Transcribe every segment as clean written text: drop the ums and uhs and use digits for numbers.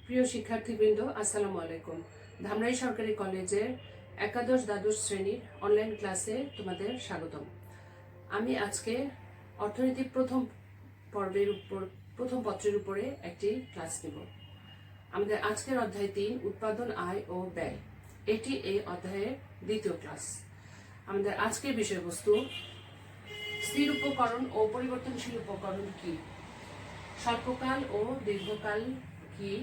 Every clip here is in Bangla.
প্রিয় শিক্ষার্থীবৃন্দ, আসসালামু আলাইকুম। ধামরাই সরকারি কলেজের একাদশ দ্বাদশ শ্রেণীর অনলাইন ক্লাসে তোমাদের স্বাগতম। আমি আজকে অর্থনীতির প্রথম পত্রের উপরে একটি ক্লাস নেব। আমাদের আজকের অধ্যায় 3, উৎপাদন, আয় ও ব্যয়। এটি এই অধ্যায়ের দ্বিতীয় ক্লাস। আমাদের আজকের বিষয়বস্তু স্থির উপকরণ ও পরিবর্তনশীল উপকরণ কি, স্বল্পকাল ও দীর্ঘকাল কি,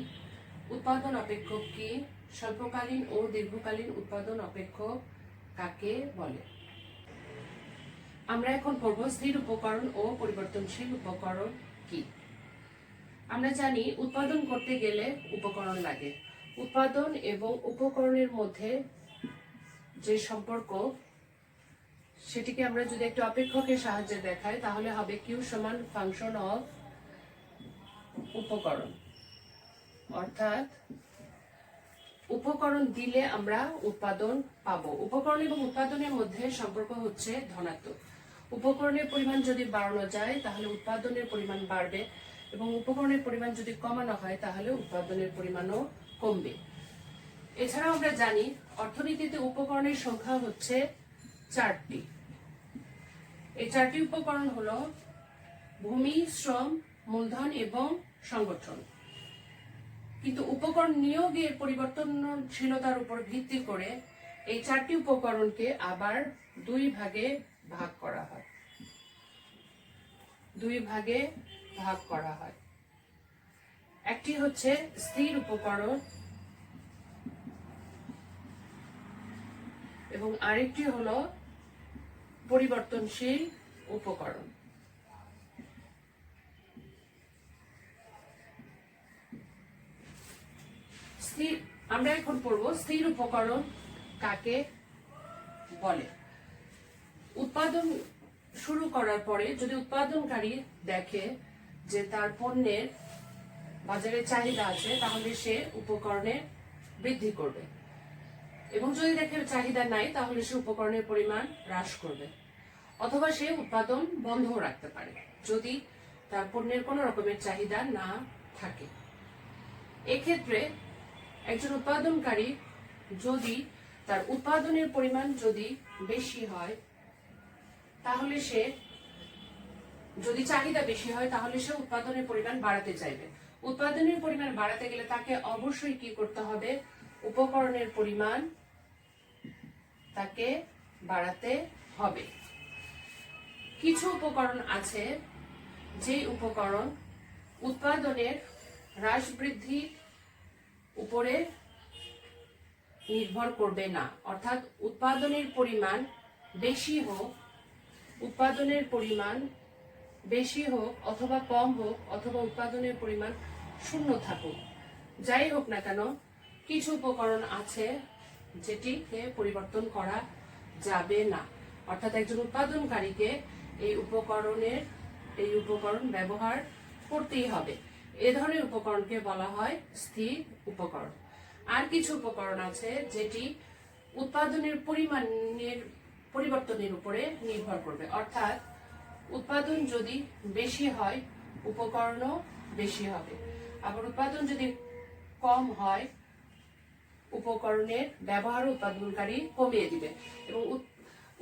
উৎপাদন অপেক্ষক কি, স্বল্পকালীন ও দীর্ঘকালীন উৎপাদন অপেক্ষক কাকে বলে। আমরা এখন পড়ব স্থির উপকরণ ও পরিবর্তনশীল উপকরণ কি। আমরা জানি উৎপাদন করতে গেলে উপকরণ লাগে। উৎপাদন এবং উপকরণের মধ্যে যে সম্পর্ক, সেটিকে আমরা যদি একটু অপেক্ষকের সাহায্যে দেখাই তাহলে হবে কিউ সমান ফাংশন অফ উপকরণ। অর্থাৎ উপকরণ দিলে আমরা উৎপাদন পাবো। উপকরণ এবং উৎপাদনের মধ্যে সম্পর্ক হচ্ছে ধনাত্মক। উপকরণের পরিমাণ যদি বাড়ানো যায় তাহলে উৎপাদনের পরিমাণ বাড়বে, এবং উপকরণের পরিমাণ যদি কমানো হয় তাহলে উৎপাদনের পরিমাণও কমবে। এছাড়াও আমরা জানি অর্থনীতিতে উপকরণের সংখ্যা হচ্ছে 4টি। এই 4টি উপকরণ হলো ভূমি, শ্রম, মূলধন এবং সংগঠন। কিন্তু উপকরণ নিয়োগের পরিবর্তনশীলতার উপর ভিত্তি করে এই 4টি উপকরণকে আবার দুই ভাগে ভাগ করা হয়। একটি হচ্ছে স্থির উপকরণ এবং আরেকটি হলো পরিবর্তনশীল উপকরণ। আমরা এখন পড়ব স্থির উপকরণ কাকে বলে। উৎপাদন শুরু করার পরে যদি উৎপাদনকারী দেখে যে তার পণ্যের বাজারে চাহিদা আছে, তাহলে সে উপকরণের বৃদ্ধি করবে, এবং যদি দেখে চাহিদা নাই তাহলে সে উপকরণের পরিমাণ হ্রাস করবে, অথবা সে উৎপাদন বন্ধ রাখতে পারে যদি তার পণ্যের কোনো রকমের চাহিদা না থাকে। এক্ষেত্রে একজন উৎপাদনকারী যদি তার উৎপাদনের পরিমাণ যদি বেশি হয় তাহলে সে, যদি চাহিদা বেশি হয় তাহলে সে উৎপাদনের পরিমাণ বাড়াতে চাইবে। উৎপাদনের পরিমাণ বাড়াতে গেলে তাকে অবশ্যই কি করতে হবে, উপকরণের পরিমাণ তাকে বাড়াতে হবে। কিছু উপকরণ আছে যে উপকরণ উৎপাদনের হ্রাস বৃদ্ধি উপরে নির্ভর করবে না। অর্থাৎ উৎপাদনের পরিমাণ বেশি হোক অথবা কম হোক, অথবা উৎপাদনের পরিমাণ শূন্য থাকুক, যাই হোক না কেন, কিছু উপকরণ আছে যেটিকে পরিবর্তন করা যাবে না। অর্থাৎ একজন উৎপাদনকারীকে এই উপকরণ ব্যবহার করতেই হবে। এ ধরনের উপকরণকে বলা হয় স্থির উপকরণ। আর কিছু উপকরণ আছে যেটি উৎপাদনের পরিমাণের পরিবর্তনের উপরে নির্ভর করবে। অর্থাৎ উৎপাদন যদি বেশি হয় উপকরণও বেশি হবে, আবার উৎপাদন যদি কম হয় উপকরণের ব্যবহার উৎপাদনকারী কমিয়ে দিবে, এবং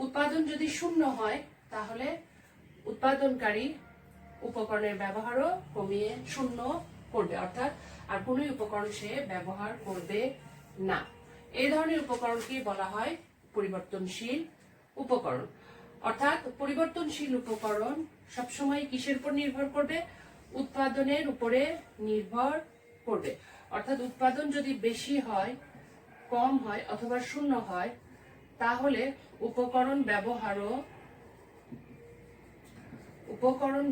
উৎপাদন যদি শূন্য হয় তাহলে উৎপাদনকারী উপকরণের ব্যবহারও কমিয়ে শূন্য করবে, অর্থাৎ আর কোন উপকরণ সে ব্যবহার করবে না। এই ধরনের উপকরণকে বলা হয় পরিবর্তনশীল উপকরণ। অর্থাৎ পরিবর্তনশীল উপকরণ সবসময় কিসের উপর নির্ভর করবে, উৎপাদনের উপরে নির্ভর করবে। অর্থাৎ উৎপাদন যদি বেশি হয়, কম হয় অথবা শূন্য হয় তাহলে উপকরণ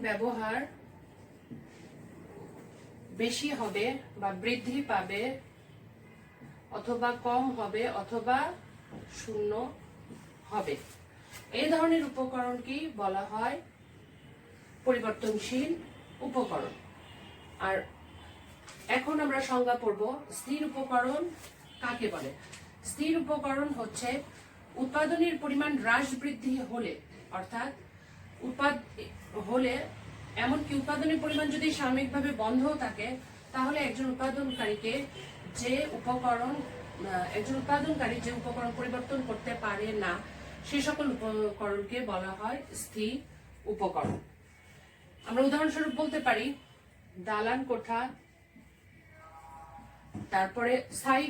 ব্যবহার বেশি হবে বা বৃদ্ধি পাবে, অথবা কম হবে অথবা শূন্য হবে। এই ধরনের উপকরণকে বলা হয় পরিবর্তনশীল উপকরণ। আর এখন আমরা সংজ্ঞা পড়ব স্থির উপকরণ কাকে বলে। স্থির উপকরণ হচ্ছে উৎপাদনের পরিমাণ হ্রাস বৃদ্ধি হলে, অর্থাৎ এমনকি উৎপাদনের পরিমাণ যদি সাময়িকভাবে বন্ধ থাকে তাহলে একজন উৎপাদনকারী যে উপকরণ পরিবর্তন করতে পারে না সে সকল উপকরণকে বলা হয় স্থির উপকরণ। আমরা উদাহরণস্বরূপ বলতে পারি দালান কোঠা, তারপরে স্থায়ী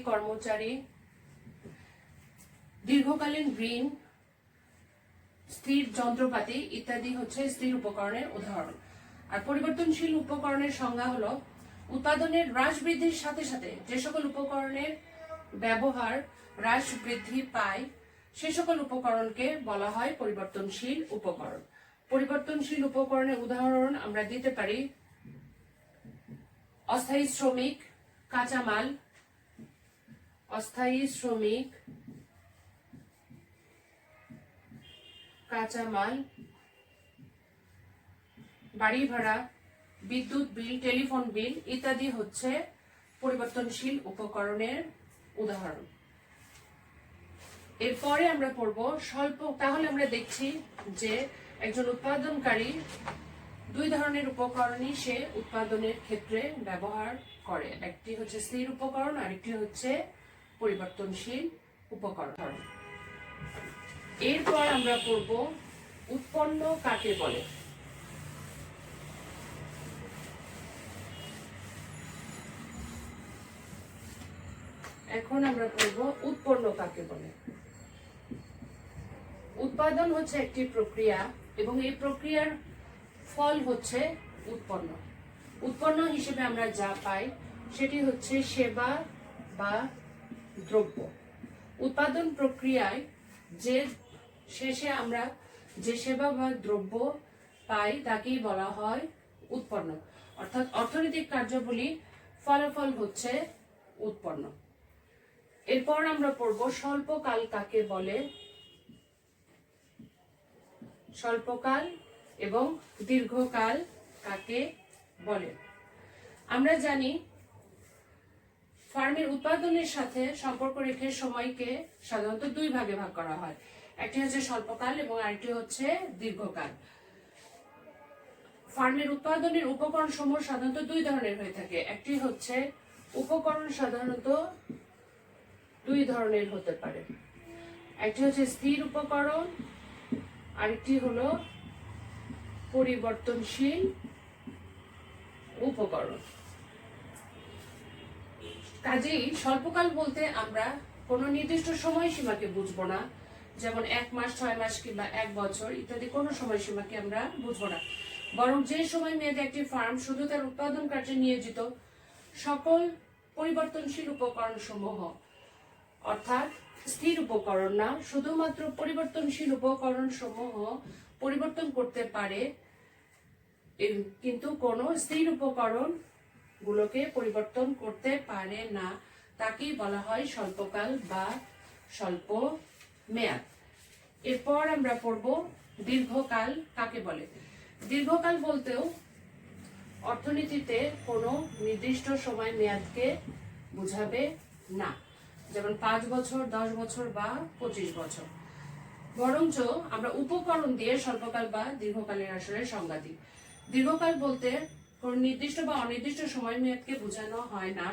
কর্মচারী, দীর্ঘকালীন ঋণ, স্থির যন্ত্রপাতি ইত্যাদি হচ্ছে স্থির উপকরণের উদাহরণ। আর পরিবর্তনশীল উপকরণের সংজ্ঞা হলো উৎপাদনের হ্রাস বৃদ্ধির সাথে সাথে যে সকল উপকরণের ব্যবহার হ্রাস বৃদ্ধি পায় সে সকল উপকরণকে বলা হয় পরিবর্তনশীল উপকরণ। পরিবর্তনশীল উপকরণের উদাহরণ আমরা দিতে পারি অস্থায়ী শ্রমিক, কাঁচামাল, বাড়ি ভাড়া, বিদ্যুৎ বিল, টেলিফোন বিল ইত্যাদি হচ্ছে পরিবর্তনশীল উপকরণের উদাহরণ। এরপরে আমরা পড়ব তাহলে আমরা দেখছি যে একজন উৎপাদনকারী দুই ধরনের উপকরণই সে উৎপাদনের ক্ষেত্রে ব্যবহার করে, একটি হচ্ছে স্থির উপকরণ, আরেকটি হচ্ছে পরিবর্তনশীল উপকরণ। এরপর আমরা পড়ব উৎপন্ন কাকে বলে। এখন আমরা পড়ব উৎপন্ন কাকে বলে। উৎপাদন হচ্ছে একটি প্রক্রিয়া এবং এই প্রক্রিয়ার ফল হচ্ছে উৎপন্ন হিসেবে আমরা যা পাই সেটি হচ্ছে সেবা বা দ্রব্য। উৎপাদন প্রক্রিয়ায় যে শেষে আমরা যে সেবা বা দ্রব্য পাই তাকেই বলা হয় উৎপন্ন, অর্থাৎ অর্থনৈতিক কার্যাবলী ফলাফল হচ্ছে উৎপন্ন। এরপর আমরা পড়ব স্বল্পকাল কাকে বলে। স্বল্পকাল এবং দীর্ঘকাল কাকে বলে। আমরা জানি ফার্মের উৎপাদনের সাথে সম্পর্ক রেখে সময়কে সাধারণত দুই ভাগে ভাগ করা হয়, একটি হচ্ছে স্বল্পকাল এবং আরেকটি হচ্ছে দীর্ঘকাল। ফার্মের উৎপাদনের উপকরণ সমূহ সাধারণত দুই ধরনের হয়ে থাকে, একটি হচ্ছে উপকরণ সাধারণত দুই ধরনের হতে পারে, একটি হচ্ছে স্থির উপকরণ, আরেকটি হলো পরিবর্তনশীল উপকরণ। কাজেই স্বল্পকাল বলতে আমরা কোনো নির্দিষ্ট সময়সীমাকে বুঝবো না, যেমন 1 মাস, 6 মাস কিংবা 1 বছর ইত্যাদি কোনো সময়সীমাকে আমরা বুঝবো না, বরং যে সময় মেয়াদে একটি ফার্ম শুধু তার উৎপাদন কার্যে নিয়োজিত সকল পরিবর্তনশীল উপকরণ সমূহ, অর্থাৎ স্থির উপকরণ না, শুধুমাত্র পরিবর্তনশীল উপকরণ সমূহ পরিবর্তন করতে পারে কিন্তু কোনো স্থির উপকরণ গুলোকে পরিবর্তন করতে পারে না, তাকেই বলা হয় স্বল্পকাল বা স্বল্প মেয়াদ। এরপর আমরা পড়ব দীর্ঘকাল কাকে বলে। দীর্ঘকাল বলতেও অর্থনীতিতে কোনো নির্দিষ্ট সময় মেয়াদকে বোঝাবে না, যেমন 5 বছর, 10 বছর বা 25 বছর, বরঞ্চ আমরা উপকরণ দিয়ে স্বল্পকাল বা দীর্ঘকালের আসলে সংজ্ঞা দিই। দীর্ঘকাল বলতে কোন নির্দিষ্ট বা অনির্দিষ্ট সময় মেয়াদকে বোঝানো হয় না,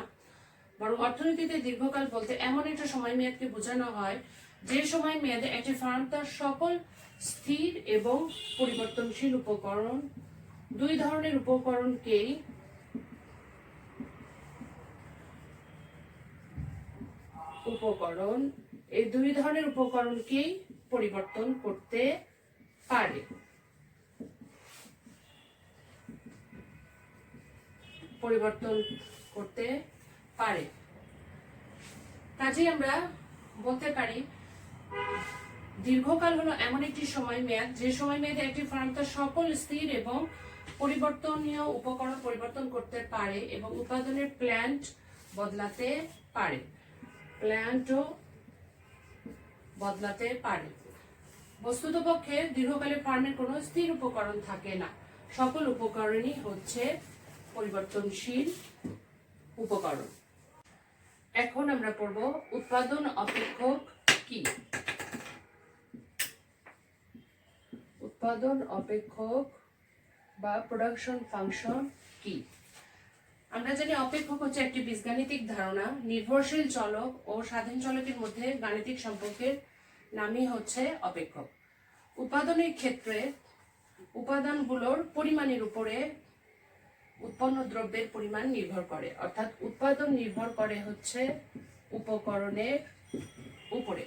বরং অর্থনীতিতে দীর্ঘকাল বলতে এমন একটা সময় মেয়াদকে বোঝানো হয় যে সময় মেয়াদে একটি ফার্ম তার সকল স্থির এবং পরিবর্তনশীল উপকরণ, দুই ধরনের উপকরণকেই এই দুই ধরনের উপকরণকেই পরিবর্তন করতে পারে। কাজেই আমরা বলতে পারি দীর্ঘকাল হলো এমন একটি সময় মেয়াদ যে সময় মেয়াদে একটি ফার্ম তার সকল স্থির এবং পরিবর্তনীয় উপকরণ পরিবর্তন করতে পারে এবং উৎপাদনের প্ল্যান্ট বদলাতে পারে। বস্তুতপক্ষে দীর্ঘকালে ফার্মের কোনো স্থির উপকরণ থাকে না, সকল উপকরণই হচ্ছে পরিবর্তনশীল উপকরণ। এখন আমরা পড়ব উৎপাদন অপেক্ষক কি। উৎপাদন অপেক্ষক বা প্রোডাকশন ফাংশন কি? আমরা জানি অপেক্ষক হচ্ছে একটি বীজগাণিতিক ধারণা। নির্ভরশীল চলক ও স্বাধীন চলকের মধ্যে গাণিতিক সম্পর্কের নামই হচ্ছে অপেক্ষক। উৎপাদনের ক্ষেত্রে উপাদানগুলোর পরিমাণের উপরে উৎপন্ন দ্রব্যের পরিমাণ নির্ভর করে, অর্থাৎ উৎপাদন নির্ভর করে হচ্ছে উপকরণের উপরে।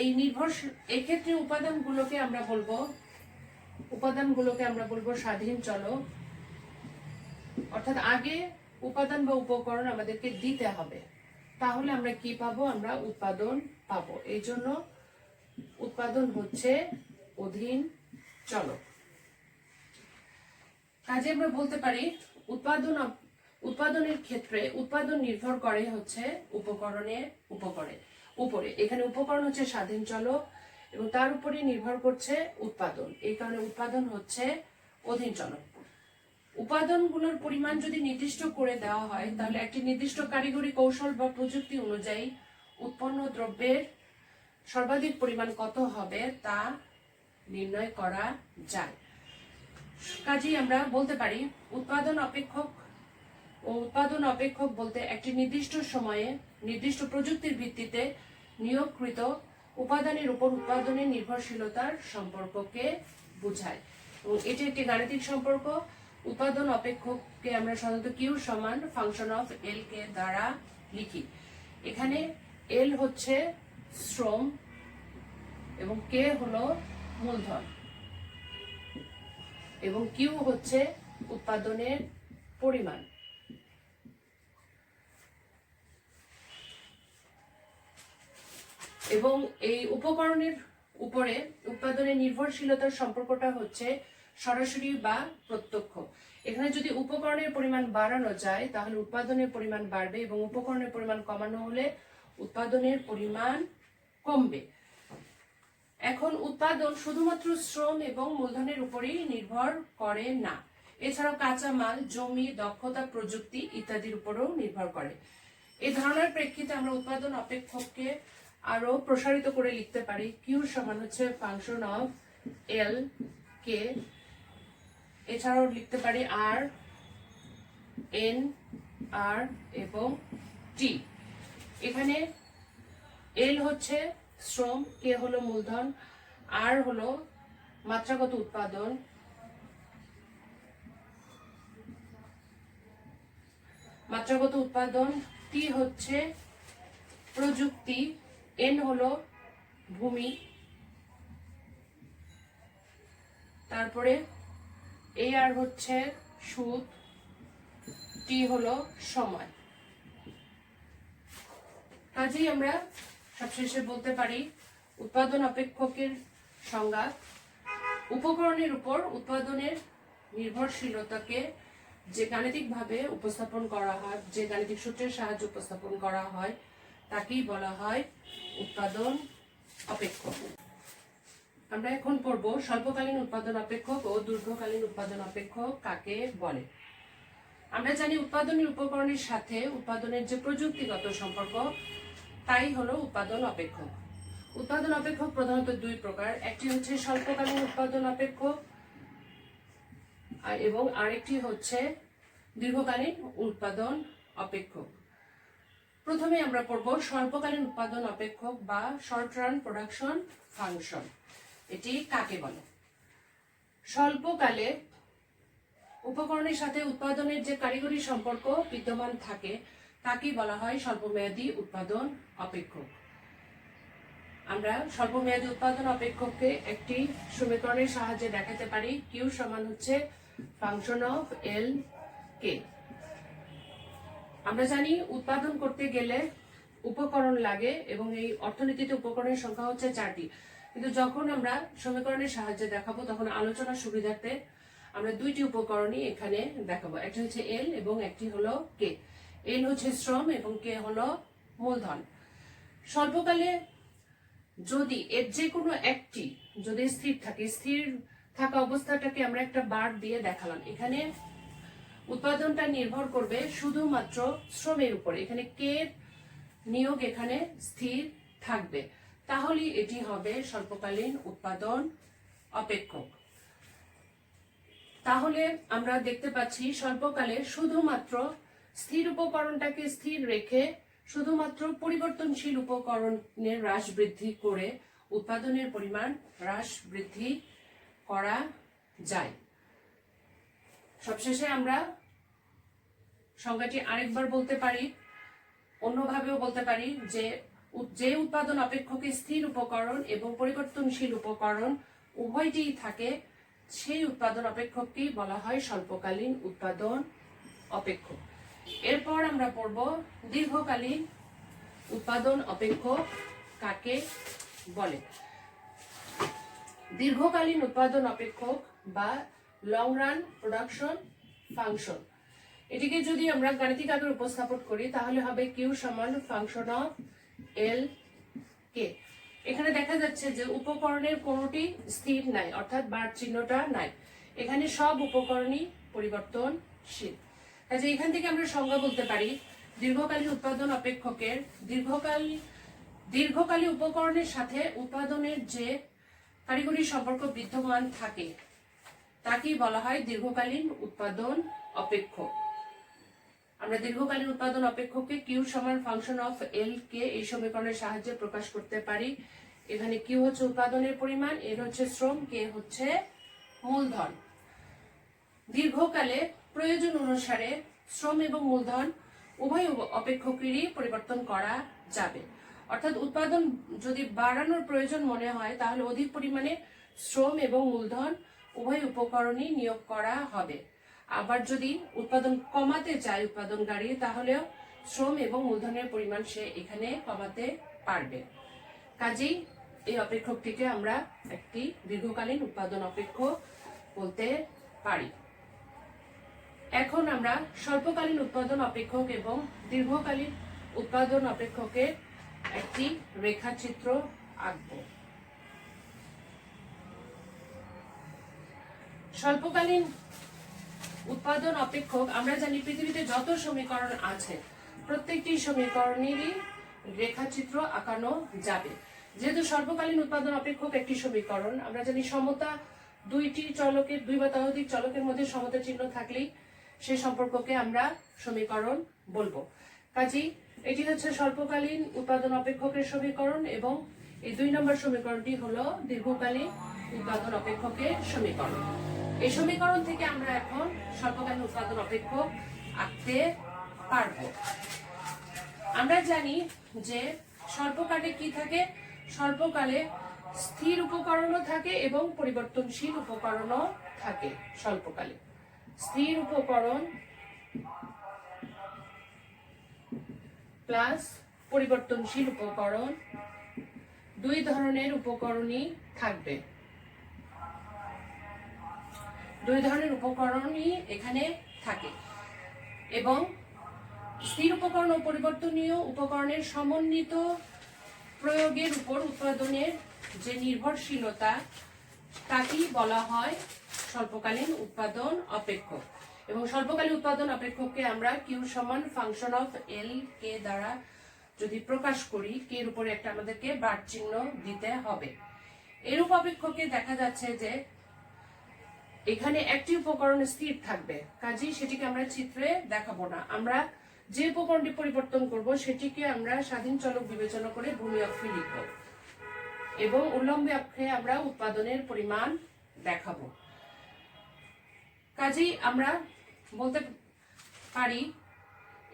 এই নির্ভরশীল এক্ষেত্রে উপাদানগুলোকে আমরা বলবো স্বাধীন চলক, অর্থাৎ আগে উপাদান বা উপকরণ আমাদেরকে দিতে হবে, তাহলে আমরা কি পাবো? আমরা উৎপাদন পাবো। এই জন্য উৎপাদন হচ্ছে অধীন চলক। কাজে আমরা বলতে পারি উৎপাদনের ক্ষেত্রে উৎপাদন নির্ভর করে হচ্ছে উপকরণের উপরে। এখানে উপকরণ হচ্ছে স্বাধীন চলক এবং তার উপরে নির্ভর করছে উৎপাদন। এই কারণে উৎপাদন হচ্ছে অধীন চলক। উপাদানগুলোর পরিমাণ যদি নির্দিষ্ট করে দেওয়া হয়, তাহলে একটি নির্দিষ্ট কারিগরি কৌশল বা প্রযুক্তি অনুযায়ী উৎপন্ন দ্রব্যের সর্বাধিক পরিমাণ কত হবে তা নির্ণয় করা যায়। কাজেই আমরা বলতে পারি উৎপাদন অপেক্ষক বলতে একটি নির্দিষ্ট সময়ে নির্দিষ্ট প্রযুক্তির ভিত্তিতে নিয়োগকৃত উপাদানের উপর উৎপাদনের নির্ভরশীলতার সম্পর্ককে বোঝায়। এবং এটি একটি গাণিতিক সম্পর্ক। উৎপাদন অপেক্ষককে আমরা সাধারণত কিউ সমান ফাংশন অফ এল কে দ্বারা লিখি। এখানে এল হচ্ছে শ্রম এবং কে হলো মূলধন এবং কিউ হচ্ছে উৎপাদনের পরিমাণ। এবং এই উপকরণের উপরে উৎপাদনের নির্ভরশীলতার সম্পর্কটা হচ্ছে সরাসরি বা প্রত্যক্ষ। এখানে যদি উপকরণের পরিমাণ বাড়ানো যায় তাহলে উৎপাদনের পরিমাণ বাড়বে এবং উপকরণের পরিমাণ কমানো হলে উৎপাদনের পরিমাণ কমবে। এখন উৎপাদন শুধুমাত্র শ্রম এবং মূলধনের উপরেই নির্ভর করে না, এছাড়াও কাঁচামাল, জমি, দক্ষতা, প্রযুক্তি ইত্যাদির উপরেও নির্ভর করে। এই ধারণার প্রেক্ষিতে আমরা উৎপাদন অপেক্ষককে আরো প্রসারিত করে লিখতে পারি। কিউ সমান হচ্ছে ফাংশন অফ এল কে, এছাড়াও লিখতে পারি আর, এন, আর এবং টি। এখানে এল হচ্ছে শ্রম, কে হলো মূলধন, আর হলো মাত্রাগত উৎপাদন, টি হচ্ছে প্রযুক্তি, এন হলো ভূমি, তারপরে এ আর হচ্ছে সুদ, টি হলো সময়। কাজেই আমরা সবশেষে বলতে পারি উৎপাদন অপেক্ষকের সংজ্ঞা: উপকরণের উপর উৎপাদনের নির্ভরশীলতাকে যে গাণিতিকভাবে উপস্থাপন করা হয়, যে গাণিতিক সূত্রের সাহায্যে উপস্থাপন করা হয়, তাকেই বলা হয় উৎপাদন অপেক্ষক। আমরা এখন পড়ব স্বল্পকালীন উৎপাদন অপেক্ষক ও দীর্ঘকালীন উৎপাদন অপেক্ষক কাকে বলে। আমরা জানি উৎপাদনের উপকরণের সাথে উৎপাদনের যে প্রযুক্তিগত সম্পর্ক, তাই হলো উৎপাদন অপেক্ষক। উৎপাদন অপেক্ষক প্রধানত দুই প্রকার, একটি হচ্ছে স্বল্পকালীন উৎপাদন অপেক্ষক এবং আরেকটি হচ্ছে দীর্ঘকালীন উৎপাদন অপেক্ষক। প্রথমে আমরা পড়ব স্বল্পকালীন উৎপাদন অপেক্ষক বা শর্ট রান প্রোডাকশন ফাংশন। এটি কাকে বলে? স্বল্পকালে উপকরণের সাথে উৎপাদনের যে কারিগরি সম্পর্ক বিদ্যমান থাকে তাকেই বলা হয় স্বল্পমেয়াদী উৎপাদন অপেক্ষক। আমরা স্বল্পমেয়াদী উৎপাদন অপেক্ষককে একটি সমীকরণের সাহায্যে দেখাতে পারি। কিউ সমান হচ্ছে ফাংশন অফ এল কে। আমরা জানি উৎপাদন করতে গেলে উপকরণ লাগে এবং এই অর্থনীতিতে উপকরণের সংখ্যা হচ্ছে 4টি, কিন্তু যখন আমরা সমীকরণের সাহায্যে দেখাবো তখন আলোচনার সুবিধার্থে আমরা দুইটি উপকরণই এখানে দেখাবো, একটি হচ্ছে এল এবং একটি হলো কে। এল হচ্ছে শ্রম এবং কে হলো মূলধন। স্বল্পকালে যদি এর যে কোনো একটি যদি স্থির থাকে, স্থির থাকা অবস্থাটাকে আমরা একটা বার দিয়ে দেখালাম। এখানে উৎপাদনটা নির্ভর করবে শুধুমাত্র শ্রমের উপরে, এখানে কে নিয়োগ এখানে স্থির থাকবে, তাহলে এটি হবে স্বল্পকালীন উৎপাদন অপেক্ষক। তাহলে আমরা দেখতে পাচ্ছি স্বল্পকালে শুধুমাত্র স্থির উপকরণটাকে স্থির রেখে শুধুমাত্র পরিবর্তনশীল উপকরণের হ্রাস বৃদ্ধি করে উৎপাদনের পরিমাণ হ্রাস বৃদ্ধি করা যায়। সবশেষে আমরা সংজ্ঞাটি আরেকবার বলতে পারি, অন্যভাবেও বলতে পারি যে উৎপাদন অপেক্ষকে স্থির উপকরণ এবং পরিবর্তনশীল উপকরণ উভয়টিই থাকে সেই উৎপাদন অপেক্ষককেই বলা হয় স্বল্পকালীন উৎপাদন অপেক্ষক। এরপর আমরা পড়ব দীর্ঘকালীন উৎপাদন অপেক্ষক কাকে বলে। দীর্ঘকালীন উৎপাদন অপেক্ষক বা লং রান প্রোডাকশন ফাংশন, এটিকে যদি আমরা গাণিতিক আকারে উপস্থাপন করি তাহলে হবে কিউ সমান ফাংশন অফ এল কে। এখানে দেখা যাচ্ছে যে উপকরণের কোনোটি স্থির নাই, অর্থাৎ বার চিহ্নটা নাই, এখানে সব উপকরণই পরিবর্তনশীল। কাজে এখান থেকে আমরা সংজ্ঞা বলতে পারি দীর্ঘকালীন উৎপাদন অপেক্ষকের দীর্ঘকালীন উপকরণের সাথে উৎপাদনের যে কারিগরি সম্পর্ক বিদ্যমান থাকে তাকেই বলা হয় দীর্ঘকালীন উৎপাদন অপেক্ষক। আমরা দীর্ঘকালীন উৎপাদন অপেক্ষককে কিউ সমান ফাংশন অফ এল কে এই সমীকরণের সাহায্যে প্রকাশ করতে পারি। এখানে কিউ হচ্ছে উৎপাদনের পরিমাণ, এর হচ্ছে শ্রম, কে হচ্ছে মূলধন। দীর্ঘকালে প্রয়োজন অনুসারে শ্রম এবং মূলধন উভয় অপেক্ষকেরই পরিবর্তন করা যাবে। অর্থাৎ উৎপাদন যদি বাড়ানোর প্রয়োজন মনে হয় তাহলে অধিক পরিমাণে শ্রম এবং মূলধন উভয় উপকরণই নিয়োগ করা হবে। আবার যদি উৎপাদন কমাতে চায় উৎপাদনকারী তাহলেও শ্রম এবং মূলধনের পরিমাণ সে এখানে কমাতে পারবে। কাজেই এই অপেক্ষকটিকে আমরা একটি দীর্ঘকালীন উৎপাদন অপেক্ষক বলতে পারি। এখন আমরা স্বল্পকালীন উৎপাদন অপেক্ষক এবং দীর্ঘকালীন উৎপাদন অপেক্ষকের একটি রেখাচিত্র আঁকব। স্বল্পকালীন উৎপাদন অপেক্ষক, আমরা জানি পৃথিবীতে যত সমীকরণ আছে প্রত্যেকটি সমীকরণেরই রেখাচিত্র আঁকানো যাবে। যেহেতু স্বল্পকালীন উৎপাদন অপেক্ষক একটি সমীকরণ, আমরা জানি সমতা দুইটি চলকের, দুই বা ততোধিক চলকের মধ্যে সমতা চিহ্ন থাকলেই সেই সম্পর্ককে আমরা সমীকরণ বলবো। কাজেই এটি হচ্ছে স্বল্পকালীন উৎপাদন অপেক্ষকের সমীকরণ এবং এই 2 নম্বর সমীকরণটি হলো দীর্ঘকালীন উৎপাদন অপেক্ষকের সমীকরণ। এই সমীকরণ থেকে আমরা এখন স্বল্পকালীন উৎপাদন অপেক্ষক আঁকতে পারব। আমরা জানি যে স্বল্পকালে কি থাকে, স্বল্পকালে স্থির উপকরণও থাকে এবং পরিবর্তনশীল উপকরণও থাকে। স্বল্পকালে স্থির উপকরণ প্লাস পরিবর্তনশীল উপকরণ, দুই ধরনের উপকরণই থাকবে। দুই ধরনের উপকরণই এখানে থাকে এবং স্থির উপকরণ ও পরিবর্তনীয় উপকরণের সমন্বিত প্রয়োগের উপর উৎপাদনের যে নির্ভরশীলতা তাকেই বলা হয় স্বল্পকালীন উৎপাদন অপেক্ষক। এবং স্বল্পকালীন উৎপাদন অপেক্ষককে আমরা কিউ সমান ফাংশন অফ এল কে দ্বারা যদি প্রকাশ করি, কে এর উপরে একটা আমাদেরকে বার চিহ্ন দিতে হবে। এরূপ অপেক্ষকে দেখা যাচ্ছে যে এখানে একটি উপকরণ স্থির থাকবে, কাজেই সেটিকে আমরা চিত্রে দেখাবো না। আমরা যে উপকরণটি পরিবর্তন করব সেটিকে আমরা স্বাধীন চলক বিবেচনা করে ভূমি অক্ষে লিখব এবং উল্লম্ব অক্ষে আমরা উৎপাদনের পরিমাণ দেখাবো। কাজেই আমরা বলতে পারি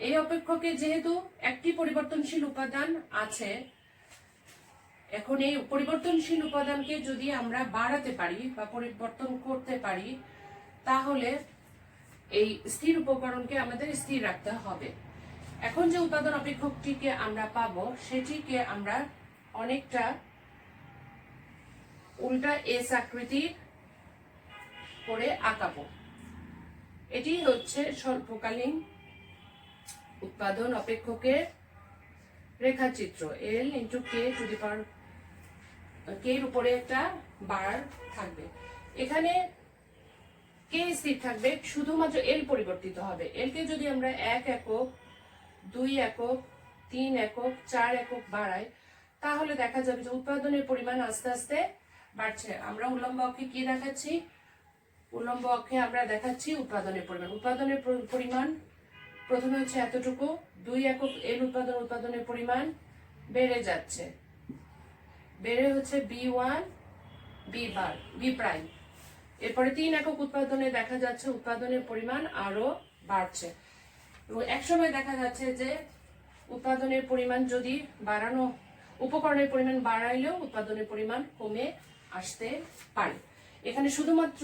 এই অপেক্ষকে যেহেতু একটি পরিবর্তনশীল উপাদান আছে, এখন এই পরিবর্তনশীল উপাদানকে যদি আমরা বাড়াতে পারি বা পরিবর্তন করতে পারি তাহলে এই স্থির উপকরণকে আমাদের স্থির রাখতে হবে। এখন যে উৎপাদন অপেক্ষকটিকে আমরা পাবো সেটিকে আমরা অনেকটা উল্টা এস আকৃতির করে আঁকাবো। এটি হচ্ছে স্বল্পকালীন উৎপাদন অপেক্ষকের রেখাচিত্র। L into k to the পাওয়ার কে এর উপরে একটা বার থাকবে। এখানে কে স্থির থাকবে, শুধুমাত্র এল পরিবর্তিত হবে। এল কে যদি আমরা 1 একক, 2 একক, 3 একক, 4 একক বাড়াই তাহলে দেখা যাবে যে উৎপাদনের পরিমাণ আস্তে আস্তে বাড়ছে। আমরা উল্লম্ব অক্ষে কি দেখাচ্ছি? উল্লম্ব অক্ষে আমরা দেখাচ্ছি উৎপাদনের পরিমাণ। উৎপাদনের পরিমাণ প্রথমে হচ্ছে এতটুকু, 2 একক এল উৎপাদনের পরিমাণ বেড়ে যাচ্ছে, বেড়ে হচ্ছে B1 বি প্রাইম। এরপরে 3 একক উৎপাদনে দেখা যাচ্ছে উৎপাদনের পরিমাণ আরো বাড়ছে, এবং একসময় দেখা যাচ্ছে যে উৎপাদনের পরিমাণ যদি বাড়ানো, উপকরণের পরিমাণ বাড়াইলেও উৎপাদনের পরিমাণ কমে আসতে পারে। এখানে শুধুমাত্র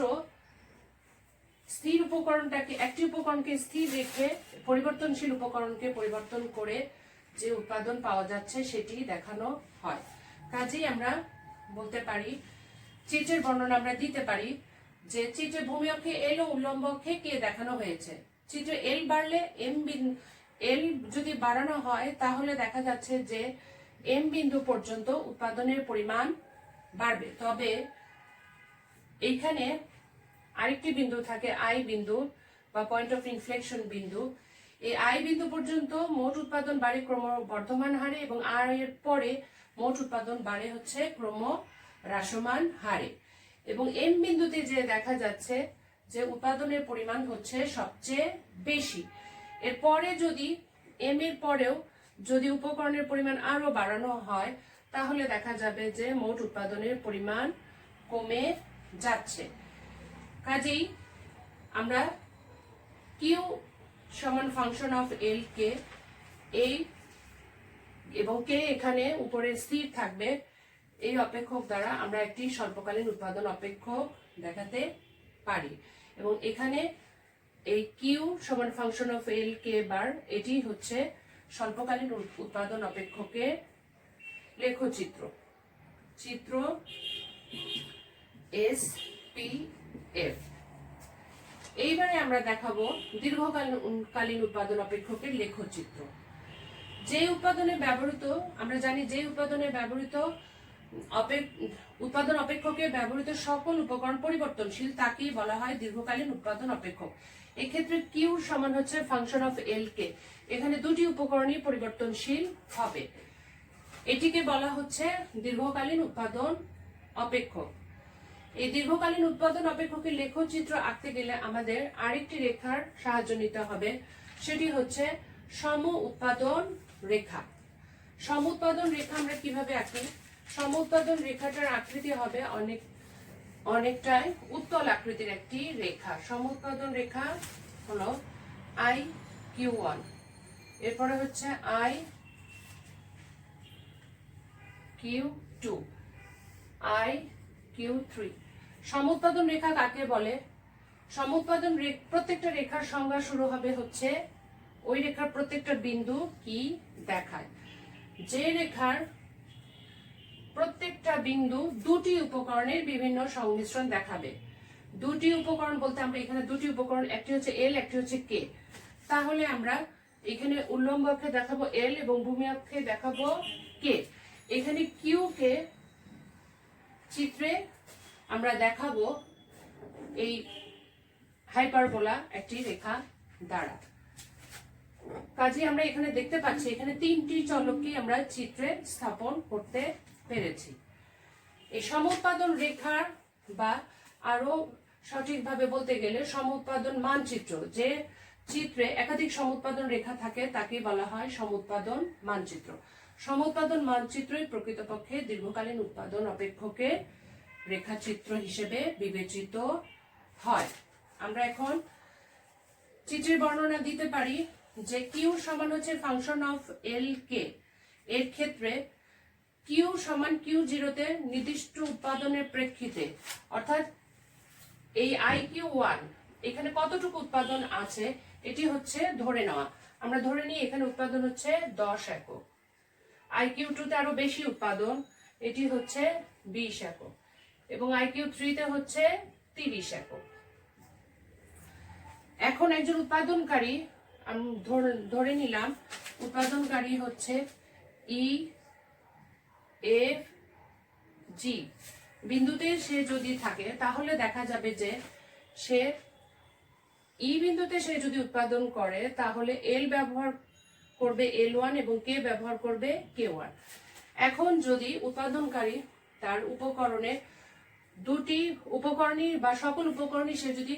স্থির উপকরণটাকে, একটি উপকরণকে স্থির রেখে পরিবর্তনশীল উপকরণকে পরিবর্তন করে যে উৎপাদন পাওয়া যাচ্ছে সেটি দেখানো হয়। কাজেই আমরা বলতে পারি, চিত্রের বর্ণনা আমরা দিতে পারি যে চিত্রে ভূমি অক্ষে এল ও উল্লম্ব অক্ষে কে দেখানো হয়েছে। চিত্রে এল বাড়লে এল যদি বাড়ানো হয় তাহলে দেখা যাচ্ছে যে এম বিন্দু পর্যন্ত উৎপাদনের পরিমাণ বাড়বে। তবে এইখানে আরেকটি বিন্দু থাকে আই বিন্দু বা পয়েন্ট অফ ইনফ্লেকশন বিন্দু। এই আই বিন্দু পর্যন্ত মোট উৎপাদন বাড়ে ক্রমবর্ধমান হারে, এবং আর এর পরে মোট উৎপাদন বাড়ে হচ্ছে ক্রমহ্রাসমান হারে। এবং এম বিন্দুতে যে দেখা যাচ্ছে যে উৎপাদনের পরিমাণ হচ্ছে সবচেয়ে বেশি। এরপরে যদি এম এর পরেও যদি উপকরণের পরিমাণ আরো বাড়ানো হয় তাহলে দেখা যাবে যে মোট উৎপাদনের পরিমাণ কমে যাচ্ছে। কাজেই আমরা কিউ সমান ফাংশন অফ এল কে, এই এবং কে এখানে উপরে স্থির থাকবে, এই অপেক্ষক দ্বারা আমরা একটি স্বল্পকালীন উৎপাদন অপেক্ষক দেখাতে পারি। এবং এখানে এই কিউ সমান ফাংশন অফ এল কে বার, এটি হচ্ছে স্বল্পকালীন উৎপাদন অপেক্ষকের লেখচিত্র, চিত্র SPF। এইবারে আমরা দেখাবো দীর্ঘকালীন উৎপাদন অপেক্ষকের লেখচিত্র। যে উৎপাদনে ব্যবহৃত, আমরা জানি যে উৎপাদনে ব্যবহৃত উৎপাদন অপেক্ষকে ব্যবহৃত সকল উপকরণ পরিবর্তনশীল তাকেই বলা হয় দীর্ঘকালীন উৎপাদন অপেক্ষক। এক্ষেত্রে কিউ সমান হচ্ছে ফাংশন অফ এল কে, এখানে দুটি উপকরণই পরিবর্তনশীল হবে, এটিকে বলা হচ্ছে দীর্ঘকালীন উৎপাদন অপেক্ষক। এই দীর্ঘকালীন উৎপাদন অপেক্ষকের লেখচিত্র আঁকতে গেলে আমাদের আরেকটি রেখার সাহায্য নিতে হবে, সেটি হচ্ছে সম উৎপাদন রেখা। সম উৎপাদন রেখা আমরা কিভাবে আঁকি? সম উৎপাদন রেখাটার আকৃতি হবে অনেকটাই উত্তল আকৃতির একটি রেখা। সম উৎপাদন রেখা হলো IQ1, এরপরে হচ্ছে IQ2, IQ3। সমুৎপাদন রেখা কাকে বলে? সমুৎপাদন প্রত্যেকটা রেখার সংজ্ঞা শুরু হবে হচ্ছে ওই রেখার প্রত্যেকটা বিন্দু কি দেখায়। যে রেখার প্রত্যেকটা বিন্দু দুটি উপকরণের বিভিন্ন সংমিশ্রণ দেখাবে। দুটি উপকরণ বলতে আমরা এখানে দুটি উপকরণ, একটি হচ্ছে এল, একটি হচ্ছে কে। তাহলে আমরা এখানে উল্লম্ব অক্ষে দেখাবো এল এবং ভূমি অক্ষে দেখাবো কে। এখানে কিউ কে চিত্রে আমরা দেখাবো এই হাইপারবোলা একটি রেখা দ্বারা। কাজে আমরা এখানে দেখতে পাচ্ছি এখানে তিনটি চলককে আমরা চিত্রে স্থাপন করতে পেরেছি। এই সমুৎপাদন রেখার বা আরো সঠিকভাবে বলতে গেলে সমুৎপাদন মানচিত্র, যে চিত্রে একাধিক সমুৎপাদন রেখা থাকে তাকে বলা হয় সমুৎপাদন মানচিত্র। সমুৎপাদন মানচিত্রই প্রকৃতপক্ষে দীর্ঘকালীন উৎপাদন অপেক্ষকের রেখাচিত্র হিসেবে বিবেচিত হয়। আমরা এখন চিত্রের বর্ণনা দিতে পারি যে কিউ সমান হচ্ছে ফাংশন অফ এল কে। এর ক্ষেত্রে কিউ সমান Q0 তে নির্দিষ্ট উৎপাদনের প্রেক্ষিতে, অর্থাৎ এই IQ1 এখানে কতটুকু উৎপাদন আছে এটি হচ্ছে ধরে নেওয়া। আমরা ধরে নিই এখানে উৎপাদন হচ্ছে 10 একক। IQ2 তে আরো বেশি উৎপাদন, এটি হচ্ছে 20 একক, এবং IQ3 তে হচ্ছে 30 একক। এখন একজন উৎপাদনকারী, আমি ধরে নিলাম উৎপাদনকারী হচ্ছে EFG বিন্দুতে সে যদি থাকে তাহলে দেখা যাবে যে সে ই বিন্দুতে সে যদি উৎপাদন করে তাহলে এল ব্যবহার করবে L1 এবং কে ব্যবহার করবে K1। এখন যদি উৎপাদনকারী তার উপকরণে দুটি উপকরণই বা সকল উপকরণই সে যদি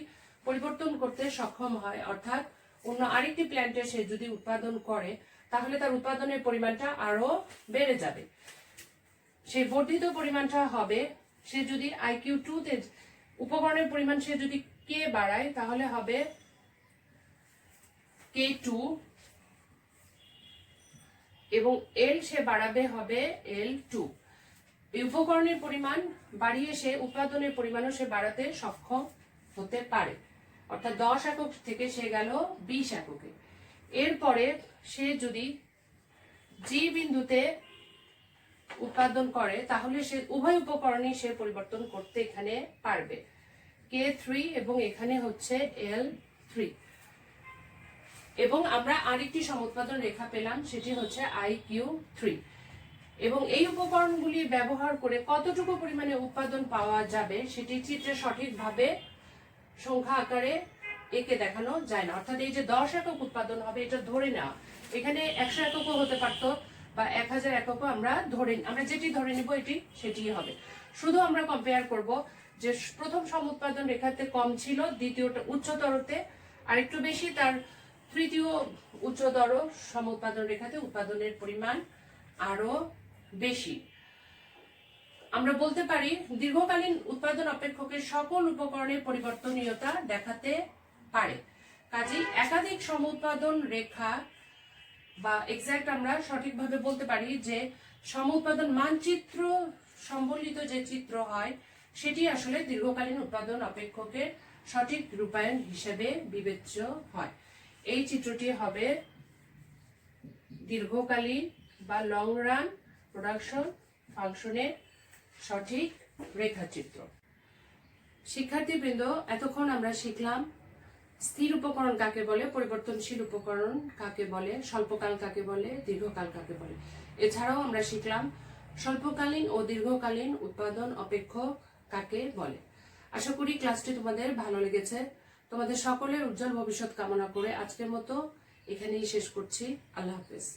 পরিবর্তন করতে সক্ষম হয়, অর্থাৎ অন্য আরেকটি প্ল্যান্টে সে যদি উৎপাদন করে, তাহলে তার উৎপাদনের পরিমাণটা আরো বেড়ে যাবে। সেই বর্ধিত পরিমাণটা হবে, সে যদি IQ2 তে উপকরণের পরিমাণ সে যদি K বাড়ায়, তাহলে হবে K2, এবং L সে বাড়াবে হবে L2। এই উপকরণের পরিমাণ বাড়িয়ে সে উৎপাদনের পরিমাণও সে বাড়াতে সক্ষম হতে পারে, অর্থাৎ 10 একক থেকে সে গেল 20 এককে। এরপরে সে যদি G বিন্দুতে উৎপাদন করে, তাহলে সে উভয় উপকরণই সে পরিবর্তন করতে এখানে পারবে, K3 এবং এখানে হচ্ছে L3। এবং আমরা আরেকটি সমুৎপাদন রেখা পেলাম, সেটি হচ্ছে IQ3। এবং এই উপকরণগুলি ব্যবহার করে কতটুকু পরিমাণে উৎপাদন পাওয়া যাবে সেটি চিত্রে সঠিকভাবে সংখ্যা আকারে একে দেখানো যায় না। অর্থাৎ এই যে 10 একক উৎপাদন হবে, এটা ধরে নেওয়া, এখানে 100 এককও হতে পারতো বা 1000 এককও আমরা যেটি ধরে নিব এটি সেটি হবে। শুধু আমরা কম্পেয়ার করব যে প্রথম সমুৎপাদন রেখাতে কম ছিল, দ্বিতীয়টা উচ্চতরতে আরেকটু বেশি, তার তৃতীয় উচ্চতর সমুৎপাদন রেখাতে উৎপাদনের পরিমাণ আরো বেশি। আমরা বলতে পারি দীর্ঘকালীন উৎপাদন অপেক্ষকের সকল উপকরণের পরিবর্তনীয়তা দেখাতে পারে। কাজেই একাধিক সমুৎপাদন রেখা বা এক্সাক্ট আমরা সঠিকভাবে বলতে পারি যে সমুৎপাদন মানচিত্র সম্বলিত যে চিত্র হয়, সেটি আসলে দীর্ঘকালীন উৎপাদন অপেক্ষকের সঠিক রূপায়ণ হিসেবে বিবেচ্য হয়। এই চিত্রটি হবে দীর্ঘকালীন বা লং রান প্রোডাকশন ফাংশনের সঠিক রেখাচিত্র। শিক্ষার্থীবৃন্দ, এতক্ষণ আমরা শিখলাম স্থির উপকরণ কাকে বলে, পরিবর্তনশীল উপকরণ কাকে বলে, স্বল্পকাল কাকে বলে, দীর্ঘকাল কাকে বলে। এছাড়াও আমরা শিখলাম স্বল্পকালীন ও দীর্ঘকালীন উৎপাদন অপেক্ষক কাকে বলে। আশা করি ক্লাসটি তোমাদের ভালো লেগেছে। তোমাদের সকলের উজ্জ্বল ভবিষ্যৎ কামনা করে আজকের মতো এখানেই শেষ করছি। আল্লাহ হাফেজ।